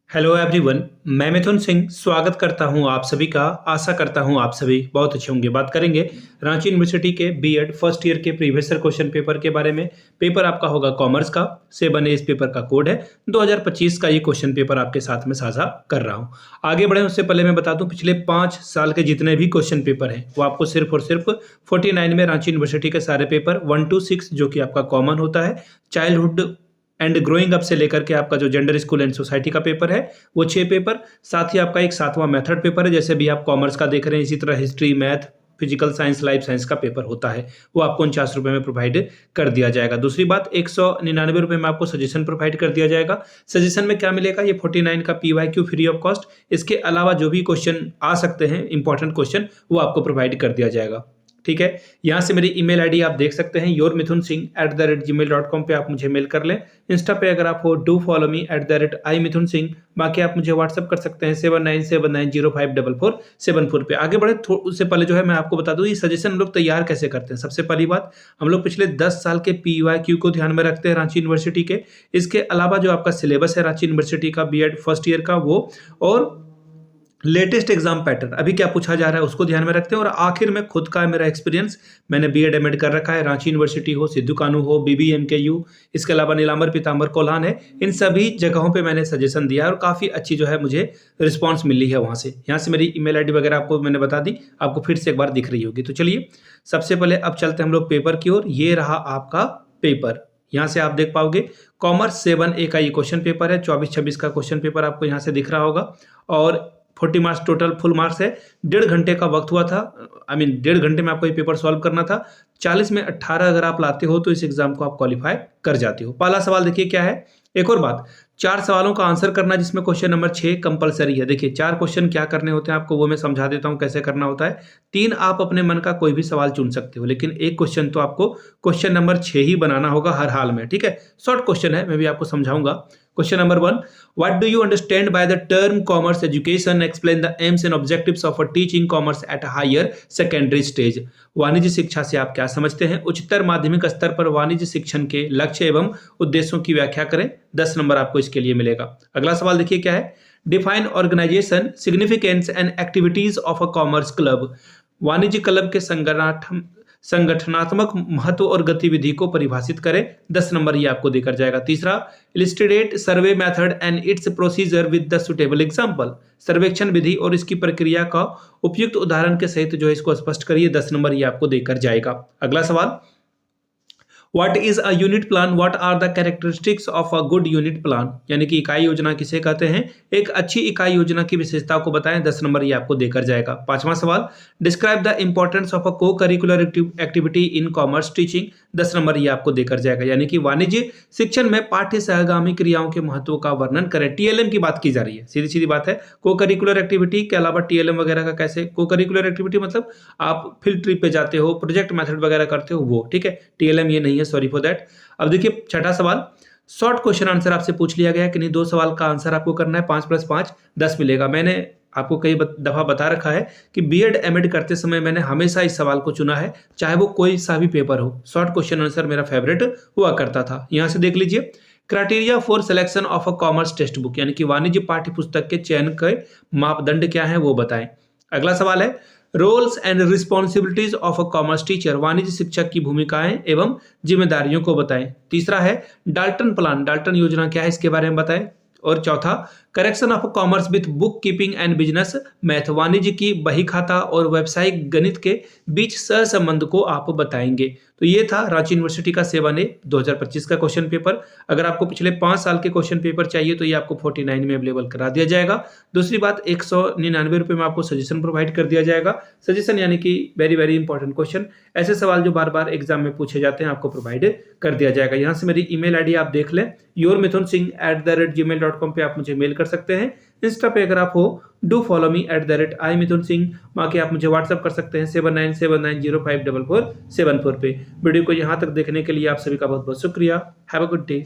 Hello everyone. मैं मिथुन सिंह स्वागत करता हूं आप सभी का। आशा करता हूं आप सभी बहुत अच्छे होंगे। बात करेंगे रांची यूनिवर्सिटी के बीएड फर्स्ट ईयर के प्रीवियस ईयर क्वेश्चन पेपर के बारे में। पेपर आपका होगा कॉमर्स का। 7A इस पेपर का कोड है। 2025 का ये क्वेश्चन पेपर आपके साथ में साझा कर रहा हूं। आगे बढ़े उससे पहले मैं बता दूं, पिछले 5 साल के जितने भी क्वेश्चन पेपर हैं वो आपको सिर्फ और सिर्फ 49 में रांची यूनिवर्सिटी के सारे पेपर 1 to 6 जो कि आपका कॉमन होता है, चाइल्डहुड एंड ग्रोइंग अप से लेकर के आपका जो जेंडर स्कूल एंड सोसाइटी का पेपर है वो 6 पेपर, साथ ही आपका एक 7वां मेथड पेपर है। जैसे भी आप कॉमर्स का देख रहे हैं, इसी तरह history, math, physical science, life science का पेपर होता है, वो आपको 49 रुपये में प्रोवाइड कर दिया जाएगा। दूसरी बात, 199 रुपये में आपको सजेशन प्रोवाइड कर दिया जाएगा। सजेशन में क्या मिलेगा? ये 49 का PYQ फ्री ऑफ कॉस्ट। इसके अलावा जो भी क्वेश्चन आ सकते हैं इंपॉर्टेंट क्वेश्चन, वो आपको प्रोवाइड कर दिया जाएगा। ठीक है, यहाँ से मेरी ईमेल आईडी आप देख सकते हैं, yourmithunSingh@gmail.com पे आप मुझे मेल कर लें। इंस्टा पे अगर आप हो, डू फॉलो मी @iMithunSingh। बाकी आप मुझे व्हाट्सअप कर सकते हैं 7979054474 पे। आगे बढ़े उससे पहले जो है मैं आपको बता दूं, ये सजेशन हम लोग तैयार कैसे करते हैं। सबसे पहली बात, हम लोग पिछले 10 साल के PYQ को ध्यान में रखते हैं रांची यूनिवर्सिटी के। इसके अलावा जो आपका सिलेबस है रांची यूनिवर्सिटी का बीएड फर्स्ट ईयर का, वो और लेटेस्ट एग्जाम पैटर्न अभी क्या पूछा जा रहा है उसको ध्यान में रखते हैं। और आखिर में खुद का मेरा एक्सपीरियंस, मैंने बीएड एमएड कर रखा है, रांची यूनिवर्सिटी हो, सिद्धू कानू हो, BBMKU, इसके अलावा नीलांबर पीतांबर कोल्हान है, इन सभी जगहों पे मैंने सजेशन दिया है और काफ़ी अच्छी जो है मुझे रिस्पांस मिली है वहाँ से। यहाँ से मेरी ईमेल आईडी वगैरह आपको मैंने बता दी, आपको फिर से एक बार दिख रही होगी। तो चलिए सबसे पहले अब चलते हैं हम लोग पेपर की ओर। ये रहा आपका पेपर, यहाँ से आप देख पाओगे कॉमर्स 7A का ये क्वेश्चन पेपर है। 24-26 का क्वेश्चन पेपर आपको यहाँ से दिख रहा होगा और 40 मार्क्स टोटल फुल मार्क्स है। 1.5 घंटे का वक्त हुआ था, 1.5 घंटे में आपको ये पेपर सॉल्व करना था। 40 में 18 अगर आप लाते हो तो इस एग्जाम को आप क्वालिफाई कर जाते हो। पहला सवाल देखिए क्या है। एक और बात, 4 सवालों का आंसर करना, जिसमें क्वेश्चन नंबर 6 कंपलसरी है। देखिए 4 क्वेश्चन क्या करने होते हैं आपको, वो मैं समझा देता हूँ कैसे करना होता है। 3 आप अपने मन का कोई भी सवाल चुन सकते हो, लेकिन एक क्वेश्चन तो आपको क्वेश्चन नंबर 6 ही बनाना होगा हर हाल में। ठीक है, शॉर्ट क्वेश्चन है, मैं भी आपको समझाऊंगा। Question number 1, what do you understand by the term commerce education? Explain the aims and objectives of teaching commerce at higher secondary stage. वाणिज्य शिक्षा से आप क्या समझते हैं? उच्चतर माध्यमिक स्तर पर वाणिज्य शिक्षण के लक्ष्य एवं उद्देश्यों की व्याख्या करें। 10 नंबर आपको इसके लिए मिलेगा। अगला सवाल देखिए क्या है। Define organisation, significance and activities of a commerce club. वाणिज्य क्लब के संगठनात्मक महत्व और गतिविधि को परिभाषित करें। 10 नंबर ये आपको देकर जाएगा। तीसरा, illustrate survey method and it's procedure with the suitable example. सर्वेक्षण विधि और इसकी प्रक्रिया का उपयुक्त उदाहरण के सहित जो है इसको स्पष्ट करिए। 10 नंबर ये आपको देकर जाएगा। अगला सवाल, what is a unit plan? What are the characteristics of a good unit plan? यानी कि इकाई योजना किसे कहते हैं? एक अच्छी इकाई योजना की विशेषता को बताएं। 10 नंबर ये आपको देकर जाएगा। 5वां सवाल, describe the importance of a co curricular activity in commerce teaching. 10 number ये आपको देकर जाएगा। यानी कि वाणिज्य शिक्षण में पाठ्य सहगामी क्रियाओं के महत्व का वर्णन करें। TLM की बात की जा रही है, सीधी सीधी बात है। को करिकुलर एक्टिविटी के अलावा TLM वगैरह का कैसे? को करिकुलर एक्टिविटी मतलब आप फील्ड ट्रिप पे जाते हो, प्रोजेक्ट मेथड वगैरह करते हो, वो। ठीक है, TLM ये नहीं है, सॉरी फॉर दैट। अब देखिए 6ठा सवाल, शॉर्ट क्वेश्चन आंसर आपसे पूछ लिया गया है कि नहीं। 2 सवाल का आंसर आपको करना है। 5 + 5 10 मिलेगा। मैंने आपको कई दफा बता रखा है कि बीएड एमएड करते समय मैंने हमेशा इस सवाल को चुना है, चाहे वो कोई सा भी पेपर हो। शॉर्ट क्वेश्चन आंसर मेरा फेवरेट हुआ करता था। यहां से देख लीजिए, criteria for selection of a commerce text book, यानी कि वाणिज्य पाठ्य पुस्तक के चयन के मापदंड क्या है वो बताएं। अगला सवाल है, roles and responsibilities of a commerce teacher. वाणिज्य शिक्षक की भूमिकाएं एवं जिम्मेदारियों को बताएं। तीसरा है, डाल्टन प्लान, डाल्टन योजना क्या है इसके बारे में बताएं। और चौथा, correction of commerce with book keeping and business math. वाणिज्य की बही खाता और व्यावसायिक गणित के बीच सहसंबंध को आप बताएंगे। तो ये था रांची यूनिवर्सिटी का 7A 2025 का क्वेश्चन पेपर। अगर आपको पिछले 5 साल के क्वेश्चन पेपर चाहिए तो ये आपको 49 में अवेलेबल करा दिया जाएगा। दूसरी बात, 199 रुपये में आपको सजेशन प्रोवाइड कर दिया जाएगा। सजेशन यानी कि वेरी वेरी इंपॉर्टेंट क्वेश्चन, ऐसे सवाल जो बार बार एग्जाम में पूछे जाते हैं आपको प्रोवाइड कर दिया जाएगा। यहाँ से मेरी ईमेल आईडी आप देख लें, yourmithunSingh@gmail.com पे आप मुझे मेल कर सकते हैं। इंस्टा पे अगर आप हो, डू फॉलो मी @iMithunSingh। बाकी आप मुझे व्हाट्सअप कर सकते हैं 7979054474 पे। वीडियो को यहाँ तक देखने के लिए आप सभी का बहुत बहुत शुक्रिया। Have a good day.